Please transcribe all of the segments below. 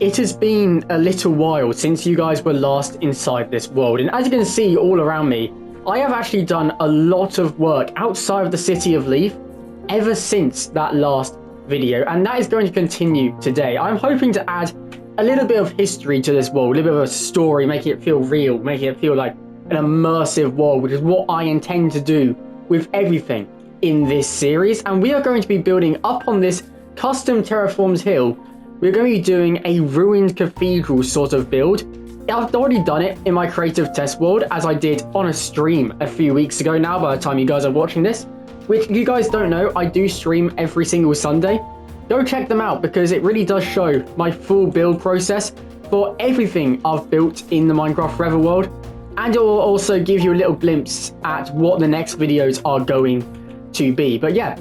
It has been a little while since you guys were last inside this world, and as you can see all around me, I have actually done a lot of work outside of the city of Leaf ever since that last video, and that is going to continue today. I'm hoping to add a little bit of history to this world, a little bit of a story, making it feel real, making it feel like an immersive world, which is what I intend to do with everything in this series. And we are going to be building up on this custom terraformed hill. We're going to be doing a ruined cathedral sort of build. I've already done it in my creative test world, as I did on a stream a few weeks ago now by the time you guys are watching this, which you guys don't know, I do stream every single Sunday. Go check them out because it really does show my full build process for everything I've built in the Minecraft Forever world, and it will also give you a little glimpse at what the next videos are going to be. But yeah,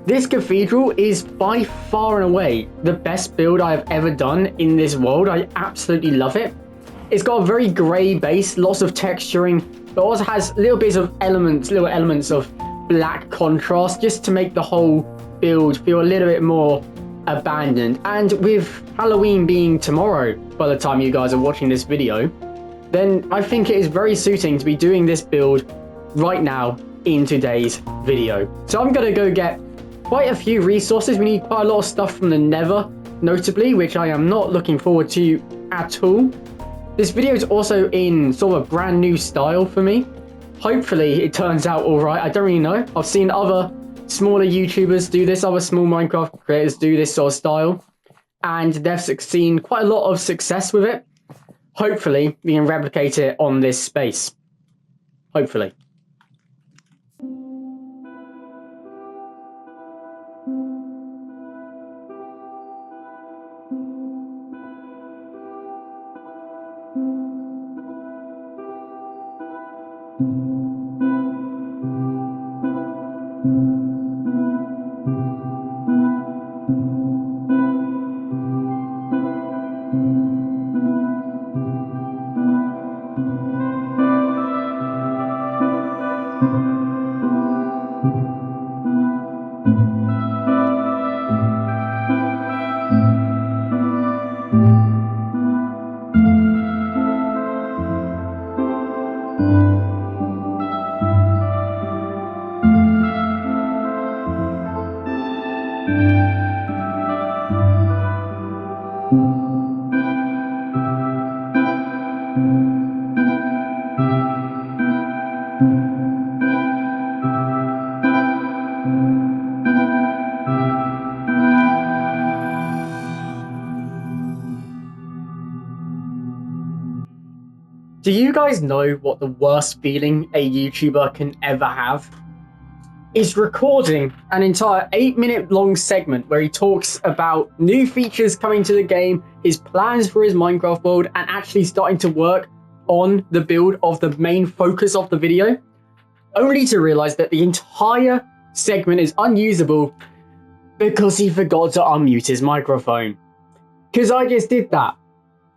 this cathedral is by far and away the best build I have ever done in this world. I absolutely love it. It's got a very grey base, lots of texturing, but also has little elements of black contrast just to make the whole build feel a little bit more abandoned. And with Halloween being tomorrow by the time you guys are watching this video, then I think it is very suiting to be doing this build right now in today's video. So I'm going to go get quite a few resources. We need quite a lot of stuff from the Nether, notably, which I am not looking forward to at all. This video is also in sort of a brand new style for me. Hopefully it turns out all right. I don't really know. I've seen other smaller YouTubers do this, other small Minecraft creators do this sort of style, and they've seen quite a lot of success with it. Hopefully we can replicate it on this space. Hopefully. Do you guys know what the worst feeling a YouTuber can ever have? Is recording an entire 8-minute long segment where he talks about new features coming to the game, his plans for his Minecraft world, and actually starting to work on the build of the main focus of the video, only to realize that the entire segment is unusable because he forgot to unmute his microphone. Because I just did that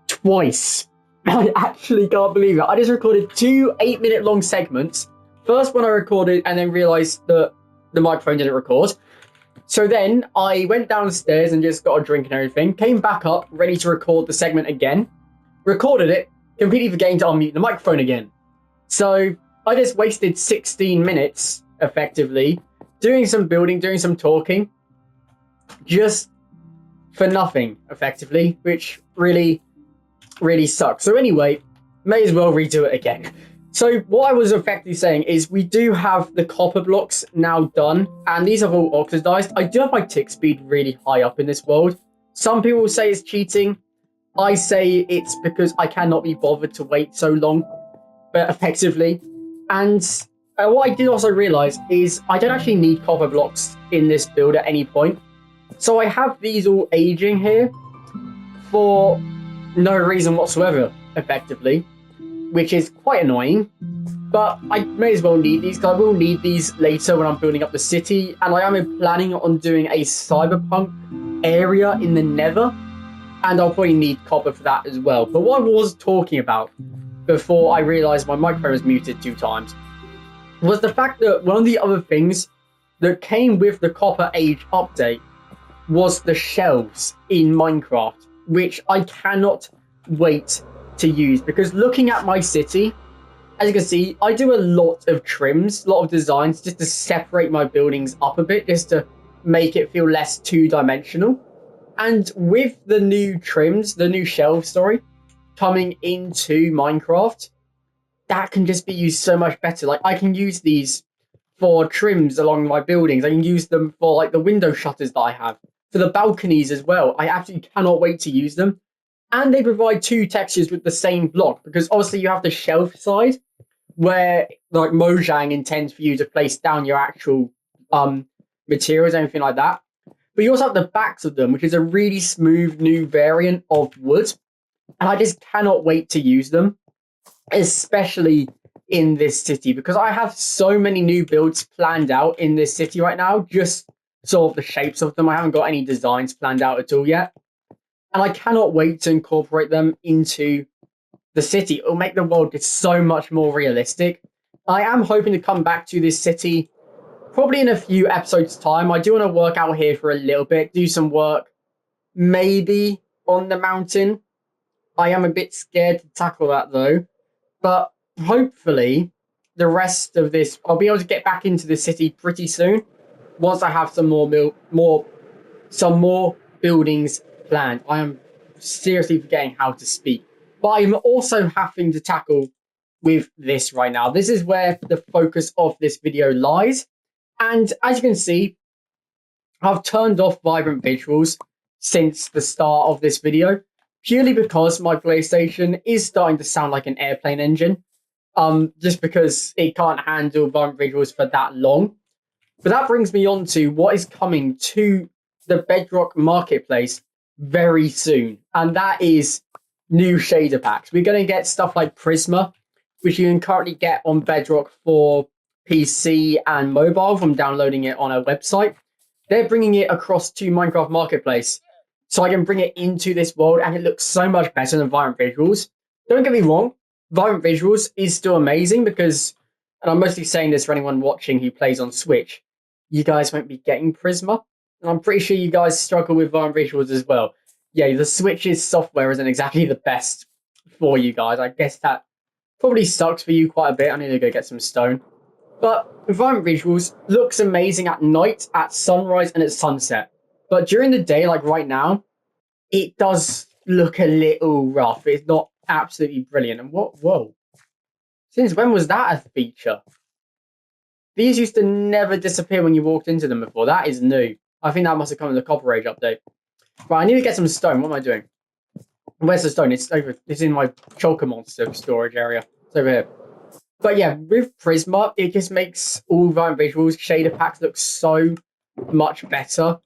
twice. I actually can't believe it. I just recorded 2 8-minute long segments. First one I recorded and then realised that the microphone didn't record. So then I went downstairs and just got a drink and everything. Came back up, ready to record the segment again. Recorded it, completely forgetting to unmute the microphone again. So I just wasted 16 minutes, effectively, doing some building, doing some talking. Just for nothing, effectively, which really sucks. So anyway, may as well redo it again. So what I was effectively saying is we do have the copper blocks now done, and these have all oxidized. I do have my tick speed really high up in this world. Some people say it's cheating. I say it's because I cannot be bothered to wait so long, but effectively. And what I did also realize is I don't actually need copper blocks in this build at any point. So I have these all aging here for no reason whatsoever, effectively, which is quite annoying, but I may as well need these because I will need these later when I'm building up the city, and I am planning on doing a cyberpunk area in the Nether, and I'll probably need copper for that as well. But what I was talking about before I realised my microphone was muted 2 times was the fact that one of the other things that came with the Copper Age update was the shelves in Minecraft. which I cannot wait to use, because looking at my city, as you can see, I do a lot of trims, a lot of designs just to separate my buildings up a bit, just to make it feel less two-dimensional. And with the new trims, the new shelves, sorry, coming into Minecraft, that can just be used so much better. Like, I can use these for trims along my buildings. I can use them for like the window shutters that I have, for the balconies as well. I absolutely cannot wait to use them. And they provide two textures with the same block, because obviously you have the shelf side where like Mojang intends for you to place down your actual materials, anything like that. But you also have the backs of them, which is a really smooth new variant of wood. And I just cannot wait to use them, especially in this city, because I have so many new builds planned out in this city right now, just sort of the shapes of them. I haven't got any designs planned out at all yet. And I cannot wait to incorporate them into the city. It'll make the world just so much more realistic. I am hoping to come back to this city probably in a few episodes' time. I do want to work out here for a little bit, do some work, maybe on the mountain. I am a bit scared to tackle that though. But hopefully, the rest of this, I'll be able to get back into the city pretty soon once I have some more buildings planned. I am seriously forgetting how to speak, but I'm also having to tackle with this right now. This is where the focus of this video lies, and as you can see, I've turned off vibrant visuals since the start of this video, purely because my PlayStation is starting to sound like an airplane engine. Just because it can't handle vibrant visuals for that long. But that brings me on to what is coming to the Bedrock Marketplace very soon, and that is new shader packs. We're going to get stuff like Prisma, which you can currently get on Bedrock for PC and mobile from downloading it on a website. They're bringing it across to Minecraft Marketplace, so I can bring it into this world, and it looks so much better than Vibrant Visuals. Don't get me wrong, Vibrant Visuals is still amazing because, and I'm mostly saying this for anyone watching who plays on Switch, you guys won't be getting Prisma, and I'm pretty sure you guys struggle with Vibrant Visuals as well. Yeah, the Switch's software isn't exactly the best for you guys. I guess that probably sucks for you quite a bit. I need to go get some stone. But Vibrant Visuals looks amazing at night, at sunrise, and at sunset. But during the day, like right now, it does look a little rough. It's not absolutely brilliant. And whoa. Since when was that a feature? These used to never disappear when you walked into them before. That is new. I think that must have come in the Copper Age update. Right, I need to get some stone. What am I doing? Where's the stone? It's over. It's in my Choker Monster storage area. It's over here. But yeah, with Prisma, it just makes all Vibrant Visuals shader packs look so much better.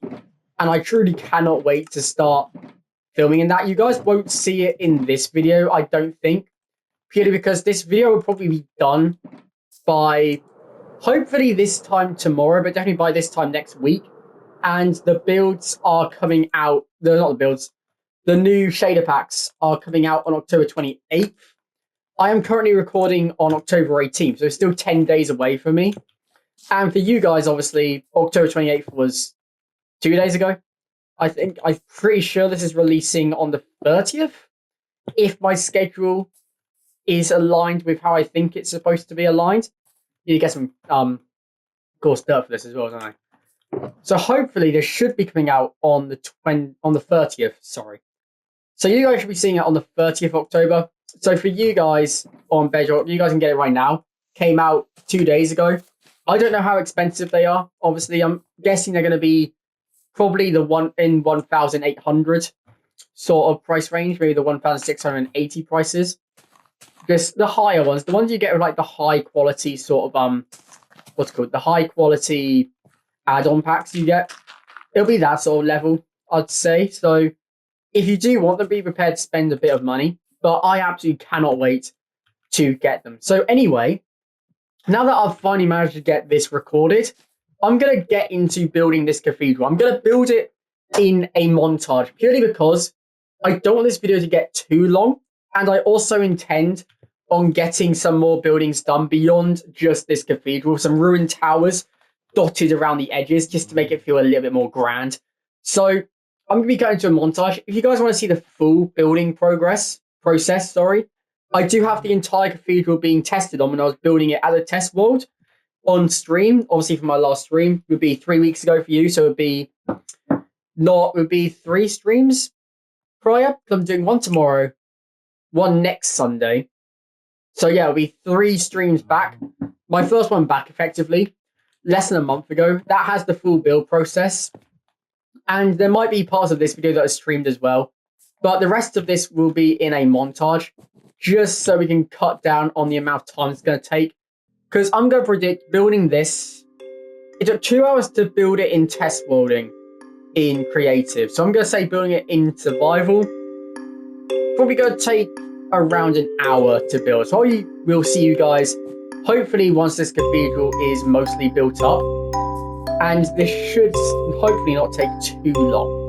And I truly cannot wait to start filming in that. You guys won't see it in this video, I don't think. Purely because this video will probably be done by hopefully this time tomorrow, but definitely by this time next week. And the builds are coming out. They're not the builds. The new shader packs are coming out on October 28th. I am currently recording on October 18th, so it's still 10 days away from me. And for you guys, obviously, October 28th was 2 days ago. I'm pretty sure this is releasing on the 30th, if my schedule is aligned with how I think it's supposed to be aligned. You get some, of course, dirt for this as well, don't I? So hopefully this should be coming out on the 30th. Sorry. So you guys should be seeing it on the 30th of October. So for you guys on Bedrock, you guys can get it right now. Came out 2 days ago. I don't know how expensive they are. Obviously, I'm guessing they're going to be probably the one in 1,800 sort of price range, maybe the 1,680 prices. Just the higher ones, the ones you get with like the high quality sort of what's it called, the high quality add-on packs you get. It'll be that sort of level, I'd say. So if you do want them, be prepared to spend a bit of money. But I absolutely cannot wait to get them. So anyway, now that I've finally managed to get this recorded, I'm going to get into building this cathedral. I'm going to build it in a montage, purely because I don't want this video to get too long. And I also intend on getting some more buildings done beyond just this cathedral, some ruined towers dotted around the edges, just to make it feel a little bit more grand. So I'm going to be going to a montage. If you guys want to see the full building process, I do have the entire cathedral being tested on when I was building it at the test world on stream. Obviously, for my last stream would be 3 weeks ago for you, so it would be 3 streams prior. I'm doing one tomorrow, one next Sunday. So yeah, it'll be 3 streams back. My first one back effectively, less than a month ago. That has the full build process. And there might be parts of this video that are streamed as well. But the rest of this will be in a montage, just so we can cut down on the amount of time it's going to take. Because I'm going to predict building this, it took 2 hours to build it in test worlding in creative. So I'm going to say building it in survival, probably going to take around an hour to build. So we'll see you guys hopefully once this cathedral is mostly built up. And this should hopefully not take too long.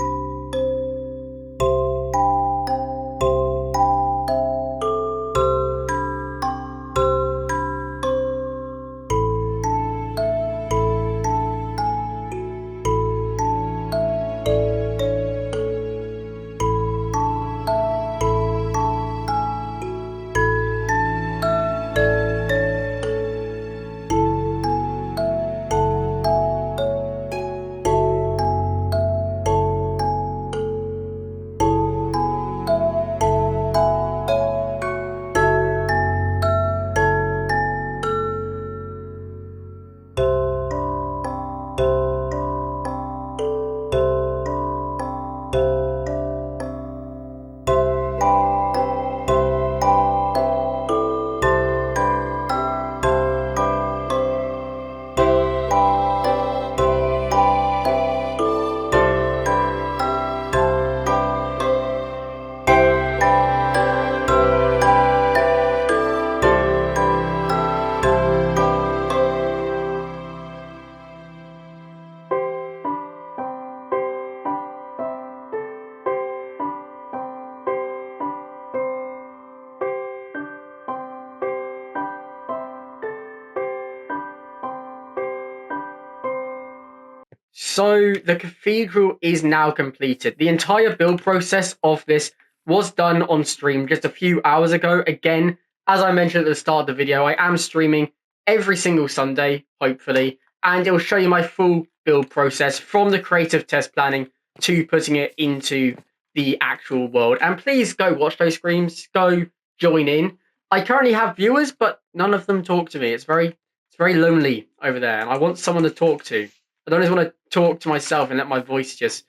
So the cathedral is now completed. The entire build process of this was done on stream just a few hours ago. Again, as I mentioned at the start of the video, I am streaming every single Sunday, hopefully, and it will show you my full build process from the creative test planning to putting it into the actual world. And please go watch those streams, go join in. I currently have viewers, but none of them talk to me. It's very lonely over there, and I want someone to talk to. I don't just want to talk to myself and let my voice just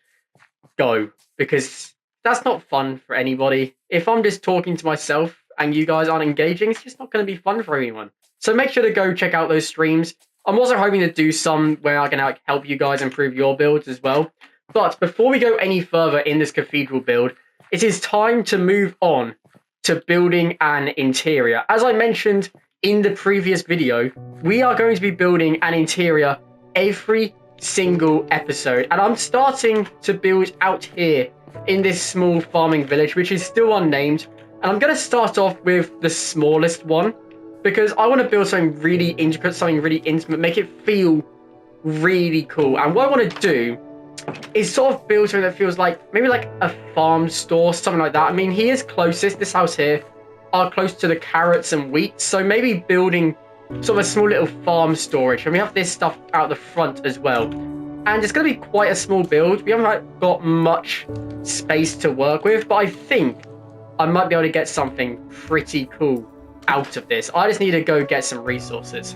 go, because that's not fun for anybody. If I'm just talking to myself and you guys aren't engaging, it's just not going to be fun for anyone. So make sure to go check out those streams. I'm also hoping to do some where I can help you guys improve your builds as well. But before we go any further in this cathedral build, it is time to move on to building an interior. As I mentioned in the previous video, we are going to be building an interior every single episode, and I'm starting to build out here in this small farming village, which is still unnamed, and I'm going to start off with the smallest one because I want to build something really intricate, something really intimate, make it feel really cool. And what I want to do is sort of build something that feels like maybe like a farm store, something like that. I mean, he is closest, this house here are close to the carrots and wheat, so maybe building sort of a small little farm storage. And we have this stuff out the front as well. And it's going to be quite a small build. We haven't got much space to work with, but I think I might be able to get something pretty cool out of this. I just need to go get some resources.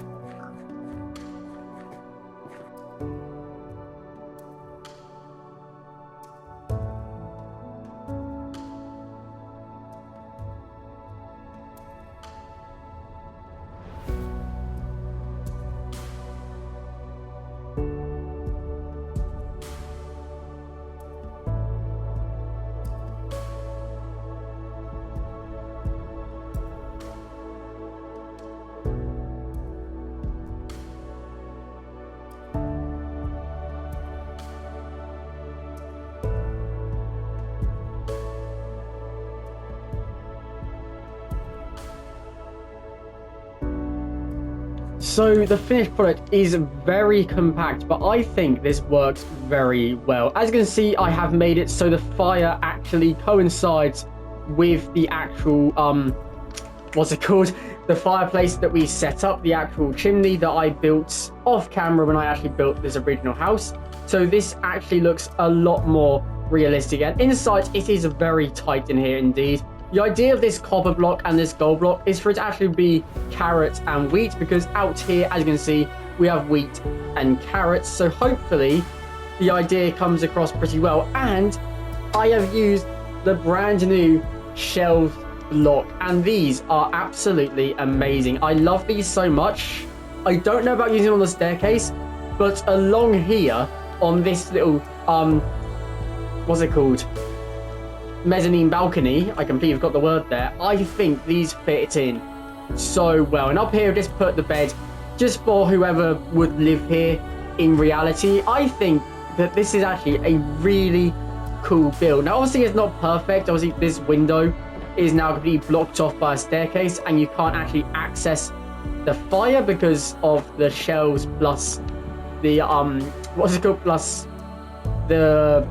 So the finished product is very compact, but I think this works very well. As you can see, I have made it so the fire actually coincides with the actual, what's it called? The fireplace that we set up, the actual chimney that I built off camera when I actually built this original house. So this actually looks a lot more realistic, and inside it is very tight in here indeed. The idea of this copper block and this gold block is for it to actually be carrots and wheat, because out here, as you can see, we have wheat and carrots. So hopefully the idea comes across pretty well. And I have used the brand new shelf block, and these are absolutely amazing. I love these so much. I don't know about using it on the staircase, but along here on this little what's it called, mezzanine balcony, I completely forgot the word there, I think these fit in so well. And up here I've just put the bed just for whoever would live here in reality. I think that this is actually a really cool build. Now obviously it's not perfect. Obviously this window is now completely blocked off by a staircase, and you can't actually access the fire because of the shelves plus the what's it called, plus the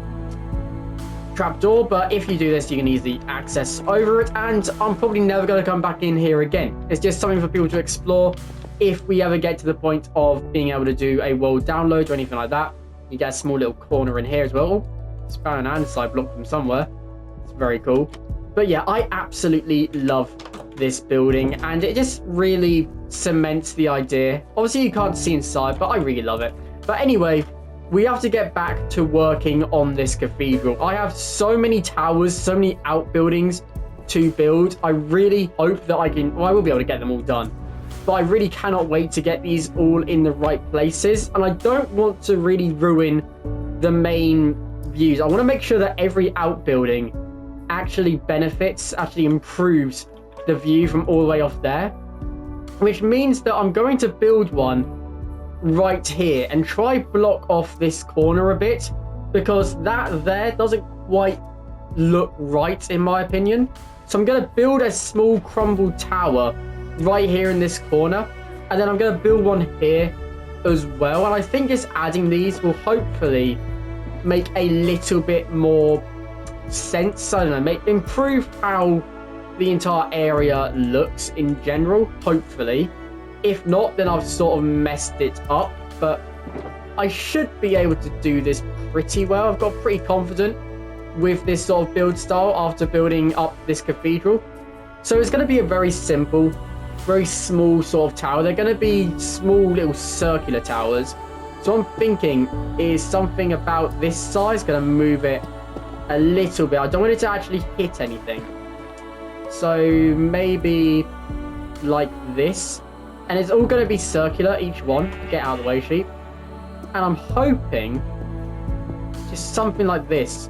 trapdoor. But if you do this, you can easily access over it, and I'm probably never going to come back in here again. It's just something for people to explore if we ever get to the point of being able to do a world download or anything like that. You get a small little corner in here as well. It's found an andesite block from somewhere. It's very cool. But yeah, I absolutely love this building, and it just really cements the idea. Obviously you can't see inside, but I really love it. But anyway, we have to get back to working on this cathedral. I have so many towers, so many outbuildings to build. I really hope that I will be able to get them all done. But I really cannot wait to get these all in the right places. And I don't want to really ruin the main views. I want to make sure that every outbuilding actually benefits, actually improves the view from all the way off there. Which means that I'm going to build one right here and try block off this corner a bit, because that there doesn't quite look right in my opinion. So I'm going to build a small crumbled tower right here in this corner, and then I'm going to build one here as well. And I think just adding these will hopefully make a little bit more sense. I don't know, improve how the entire area looks in general, hopefully. If not, then I've sort of messed it up, but I should be able to do this pretty well. I've got pretty confident with this sort of build style after building up this cathedral. So it's going to be a very simple, very small sort of tower. They're going to be small little circular towers. So I'm thinking, is something about this size going to move it a little bit? I don't want it to actually hit anything. So maybe like this. And it's all going to be circular, each one. Get out of the way, sheep. And I'm hoping just something like this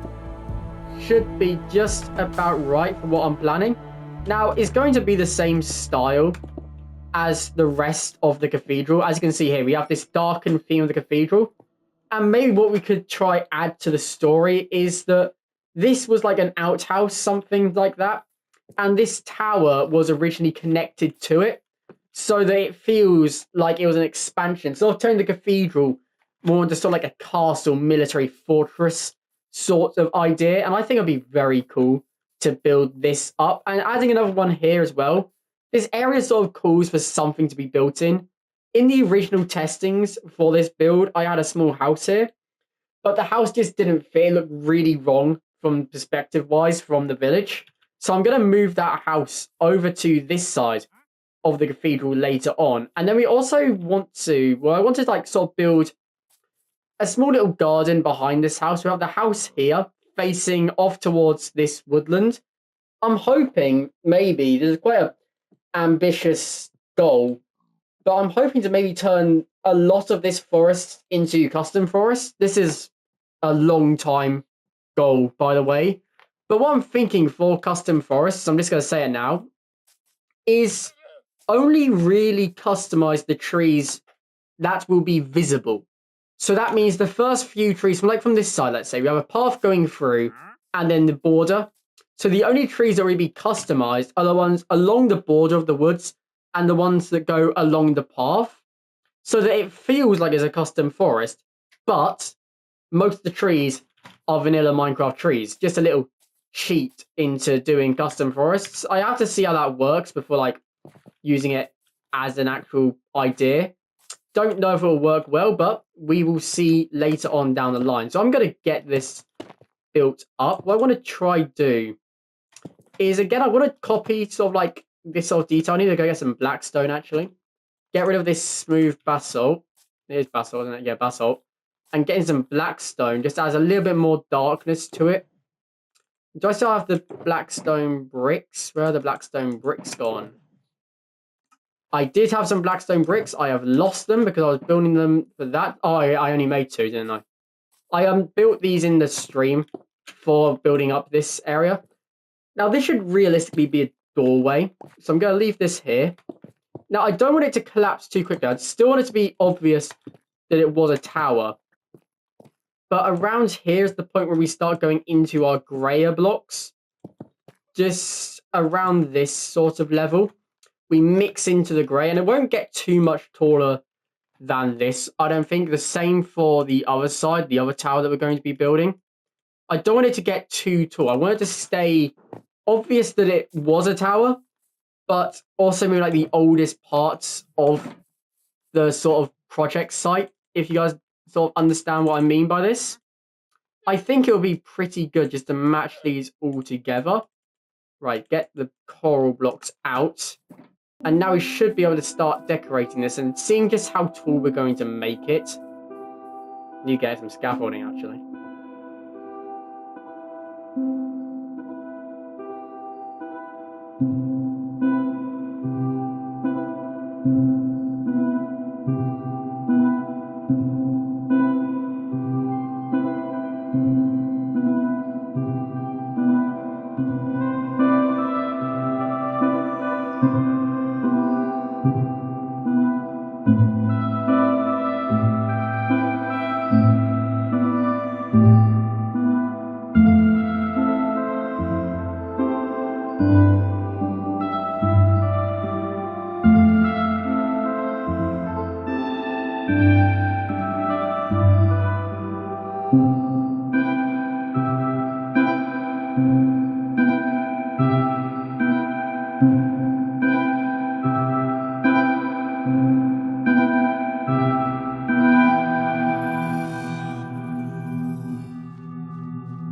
should be just about right for what I'm planning. Now, it's going to be the same style as the rest of the cathedral. As you can see here, we have this darkened theme of the cathedral. And maybe what we could try add to the story is that this was like an outhouse, something like that. And this tower was originally connected to it, so that it feels like it was an expansion. So I've turned the cathedral more into sort of like a castle, military fortress sort of idea. And I think it'd be very cool to build this up. And adding another one here as well. This area sort of calls for something to be built in. In the original testings for this build, I had a small house here, but the house just didn't fit. It looked really wrong from perspective-wise from the village. So I'm going to move that house over to this side of the cathedral later on. And then we also want to, well, I want to like sort of build a small little garden behind this house. We have the house here facing off towards this woodland. I'm hoping maybe, there's quite an ambitious goal, but I'm hoping to maybe turn a lot of this forest into custom forest. This is a long time goal, by the way. But what I'm thinking for custom forests, I'm just going to say it now, is only really customize the trees that will be visible. So that means the first few trees, from this side, let's say, we have a path going through and then the border. So the only trees that will be customized are the ones along the border of the woods and the ones that go along the path. so that it feels like it's a custom forest, but most of the trees are vanilla Minecraft trees. Just a little cheat into doing custom forests. I have to see how that works before like using it as an actual idea. Don't know if it'll work well, but we will see later on down the line. So I'm going to get this built up. What I want to try do is, again, I want to copy sort of like this sort of detail. I need to go get some blackstone, actually. Get rid of this smooth basalt. It is basalt, isn't it? Yeah, basalt. And getting some blackstone just adds a little bit more darkness to it. Do I still have the blackstone bricks? Where are the blackstone bricks gone? I did have some blackstone bricks. I have lost them because I was building them for that. Oh, I only made 2, didn't I? I built these in the stream for building up this area. Now, this should realistically be a doorway. So I'm going to leave this here. Now, I don't want it to collapse too quickly. I still want it to be obvious that it was a tower. But around here is the point where we start going into our grayer blocks. Just around this sort of level, we mix into the grey, and it won't get too much taller than this. I don't think. The same for the other side, the other tower that we're going to be building. I don't want it to get too tall. I want it to stay obvious that it was a tower, but also maybe like the oldest parts of the sort of project site, if you guys sort of understand what I mean by this. I think it'll be pretty good just to match these all together. Right, get the coral blocks out. And now we should be able to start decorating this and seeing just how tall we're going to make it. You get some scaffolding, actually.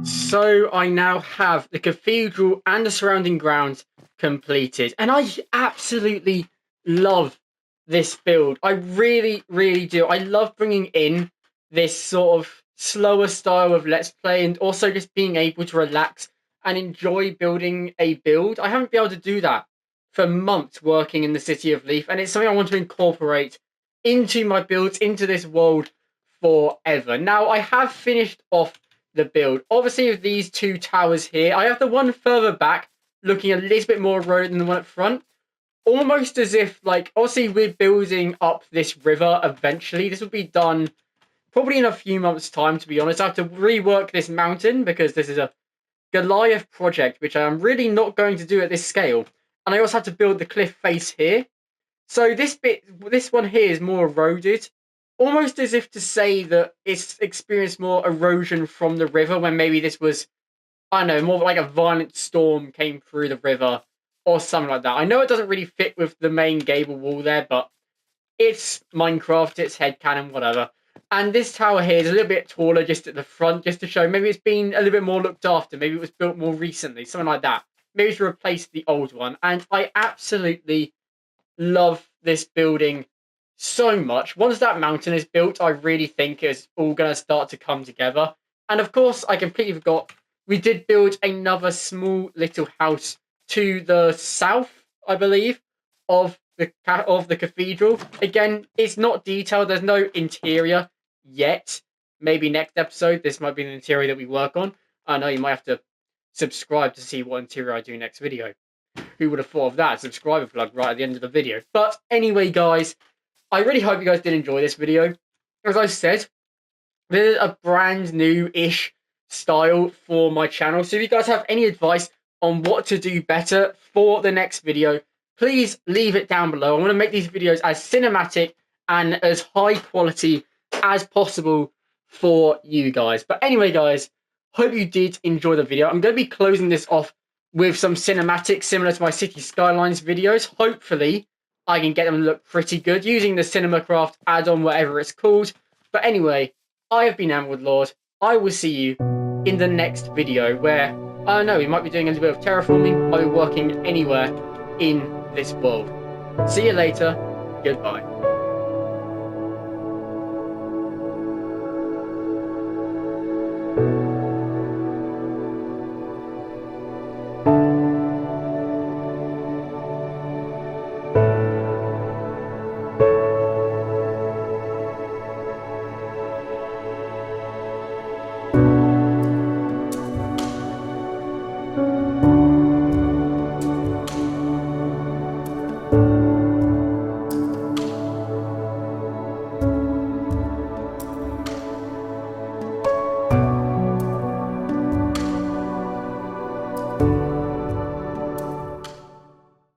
So I now have the cathedral and the surrounding grounds completed. And I absolutely love this build. I really, really do. I love bringing in this sort of slower style of Let's Play and also just being able to relax and enjoy building a build. I haven't been able to do that for months working in the City of Leaf. And it's something I want to incorporate into my builds, into this world forever. Now, I have finished off the build. Obviously, with these 2 towers here, I have the one further back looking a little bit more eroded than the one at front. Almost as if, like, obviously we're building up this river eventually. This will be done probably in a few months' time, to be honest. I have to rework this mountain because this is a Goliath project, which I am really not going to do at this scale. And I also have to build the cliff face here. So this one here is more eroded, almost as if to say that it's experienced more erosion from the river when maybe this was, I don't know, more like a violent storm came through the river or something like that. I know it doesn't really fit with the main gable wall there, but it's Minecraft, it's headcanon, whatever. And this tower here is a little bit taller just at the front, just to show maybe it's been a little bit more looked after. Maybe it was built more recently, something like that. Maybe to replace the old one. And I absolutely love this building so much. Once that mountain is built, I really think it's all going to start to come together. And of course, I completely forgot, we did build another small little house to the south, I believe, of the cathedral. Again, it's not detailed. There's no interior yet. Maybe next episode, this might be the interior that we work on. I know you might have to subscribe to see what interior I do next video. Who would have thought of that? Subscriber plug right at the end of the video. But anyway, guys, I really hope you guys did enjoy this video. As I said, this is a brand new-ish style for my channel. So if you guys have any advice on what to do better for the next video, please leave it down below. I want to make these videos as cinematic and as high quality as possible for you guys. But anyway, guys, hope you did enjoy the video. I'm going to be closing this off with some cinematics similar to my City Skylines videos. Hopefully, I can get them to look pretty good using the CinemaCraft add-on, whatever it's called. But anyway, I have been Amwood Lord. I will see you in the next video where, I don't know, we might be doing a little bit of terraforming, might be working anywhere in this world. See you later. Goodbye.